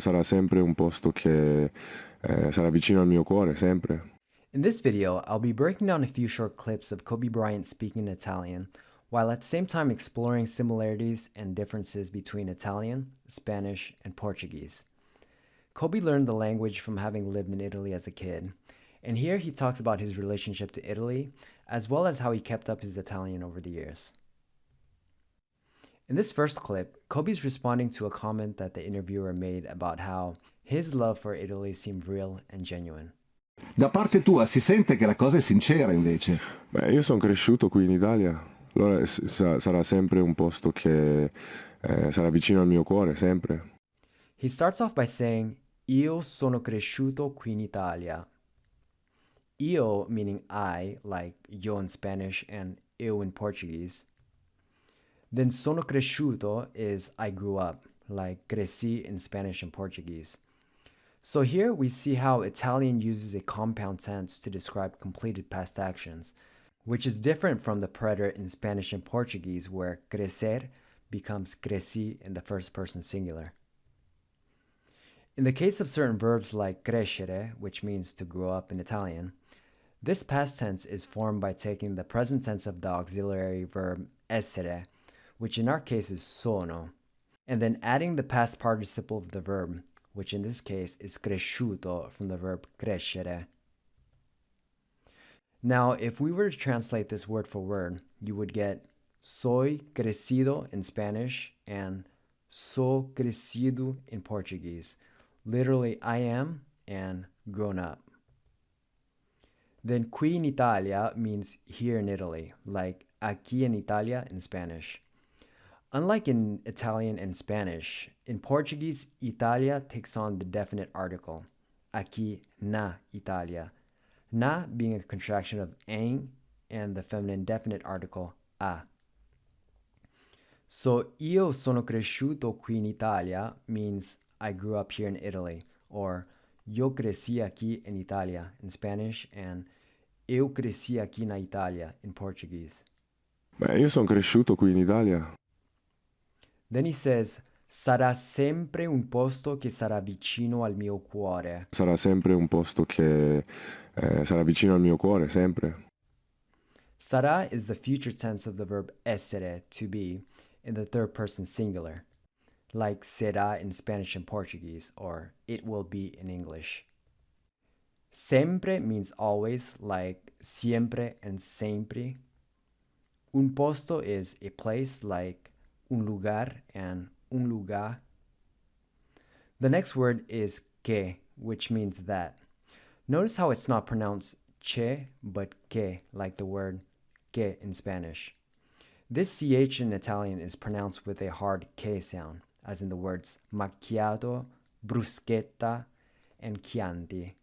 Sarà sempre un posto che sarà vicino al mio cuore, sempre. In this video, I'll be breaking down a few short clips of Kobe Bryant speaking Italian, while at the same time exploring similarities and differences between Italian, Spanish, and Portuguese. Kobe learned the language from having lived in Italy as a kid, and here he talks about his relationship to Italy, as well as how he kept up his Italian over the years. In this first clip, Kobe's responding to a comment that the interviewer made about how his love for Italy seemed real and genuine. Da parte tua si sente che la cosa è sincera invece. Beh, io sono cresciuto qui in Italia, allora sarà sempre un posto che sarà vicino al mio cuore, sempre. He starts off by saying, Io sono cresciuto qui in Italia. Io meaning I, like yo in Spanish and eu in Portuguese. Then sono cresciuto is I grew up, like crecí in Spanish and Portuguese. So here we see how Italian uses a compound tense to describe completed past actions, which is different from the preterite in Spanish and Portuguese where crecer becomes crecí in the first person singular. In the case of certain verbs like crescere, which means to grow up in Italian, this past tense is formed by taking the present tense of the auxiliary verb essere, which in our case is sono, and then adding the past participle of the verb, which in this case is cresciuto from the verb crescere. Now, if we were to translate this word for word, you would get soy crecido in Spanish and so crecido in Portuguese. Literally, I am and grown up. Then qui in Italia means here in Italy, like aquí en Italia in Spanish. Unlike in Italian and Spanish, in Portuguese, Italia takes on the definite article, aqui na Italia, na being a contraction of em and the feminine definite article a. So io sono cresciuto qui in Italia means I grew up here in Italy, or yo crecí aquí en Italia in Spanish and eu crecí aquí na Italia in Portuguese. Beh, io sono cresciuto qui in Italia. Then he says, sarà sempre un posto che sarà vicino al mio cuore. Sarà sempre un posto che sarà vicino al mio cuore, sempre. Sarà is the future tense of the verb essere, to be, in the third person singular, like será in Spanish and Portuguese, or it will be in English. Sempre means always, like siempre and sempre. Un posto is a place, like un lugar and un lugar. The next word is que, which means that. Notice how it's not pronounced che, but que, like the word que in Spanish. This ch in Italian is pronounced with a hard k sound, as in the words macchiato, bruschetta, and chianti.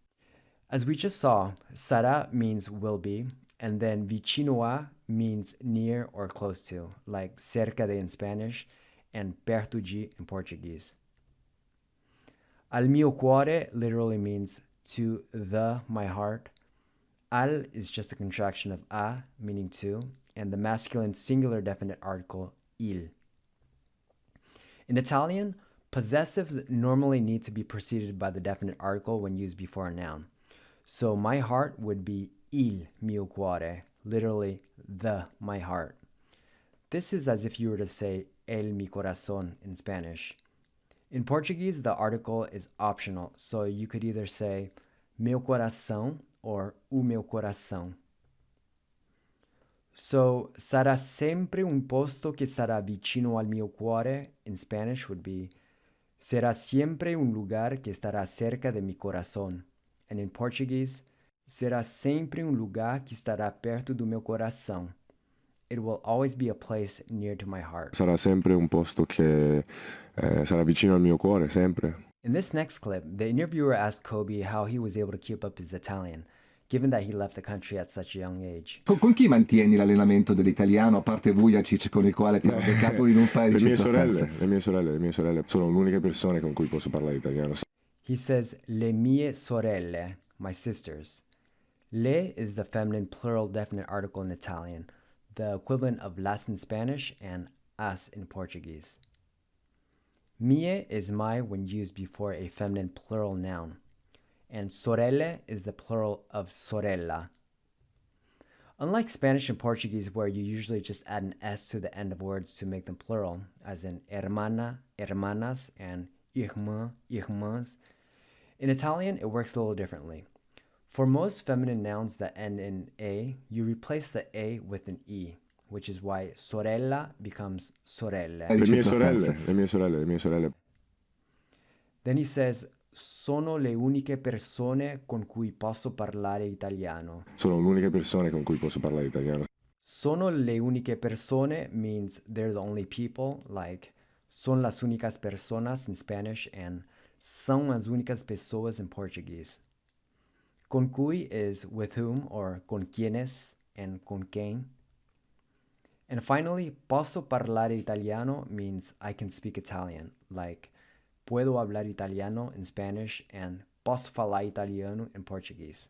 As we just saw, sarà means will be, and then vicino a means near or close to, like cerca de in Spanish and perto de in Portuguese. Al mio cuore literally means to the my heart. Al is just a contraction of a, meaning to, and the masculine singular definite article il. In Italian, possessives normally need to be preceded by the definite article when used before a noun. So my heart would be il mio cuore, literally the my heart. This is as if you were to say el mi corazón in Spanish. In Portuguese, the article is optional, so you could either say meu coração or o meu coração. So, sarà sempre un posto che sarà vicino al mio cuore in Spanish would be será siempre un lugar que estará cerca de mi corazón. And in Portuguese, será sempre un lugar que estará perto do meu coração. It will always be a place near to my heart. Sarà sempre un posto che sarà vicino al mio cuore, sempre. In this next clip, the interviewer asked Kobe how he was able to keep up his Italian, given that he left the country at such a young age. Con chi mantieni l'allenamento dell'italiano, a parte Vujacic, con il quale ti ho beccato in un paio di circostanze? Le mie sorelle sono le uniche persone con cui posso parlare italiano. He says, le mie sorelle, my sisters. Le is the feminine plural definite article in Italian, the equivalent of las in Spanish and as in Portuguese. Mie is my when used before a feminine plural noun, and sorelle is the plural of sorella. Unlike Spanish and Portuguese, where you usually just add an S to the end of words to make them plural, as in hermana, hermanas, and irmã, irmãs, in Italian it works a little differently. For most feminine nouns that end in A, you replace the A with an E, which is why sorella becomes sorelle. Le mie sorelle, le mie sorelle, le mie sorelle. Then he says, sono le uniche persone con cui posso parlare italiano. Sono l'unica persona con cui posso parlare italiano. Sono le uniche persone means they're the only people, like son las únicas personas in Spanish and são as únicas pessoas in Portuguese. Con cui is with whom or con quienes and con quien. And finally, posso parlare italiano means I can speak Italian, like puedo hablar italiano in Spanish and posso falar italiano in Portuguese.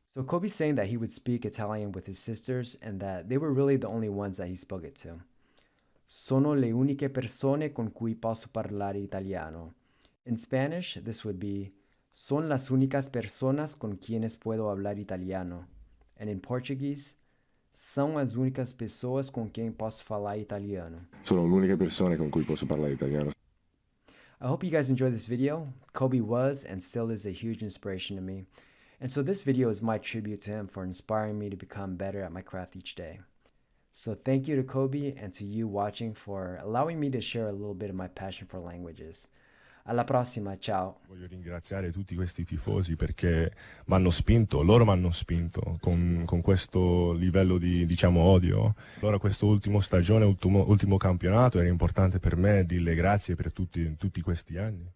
So Kobe's saying that he would speak Italian with his sisters and that they were really the only ones that he spoke it to. Sono le uniche persone con cui posso parlare italiano. In Spanish, this would be son las únicas personas con quienes puedo hablar italiano. And in Portuguese, são as únicas pessoas com quem posso falar italiano. Sono l'unica persona con cui posso parlare italiano. I hope you guys enjoyed this video. Kobe was and still is a huge inspiration to me. And so this video is my tribute to him for inspiring me to become better at my craft each day. So thank you to Kobe and to you watching for allowing me to share a little bit of my passion for languages. Alla prossima, ciao. Voglio ringraziare tutti questi tifosi perché m'hanno spinto, loro m'hanno spinto con questo livello di, diciamo, odio. Allora questo ultimo stagione, ultimo campionato era importante per me dirle grazie per tutti questi anni.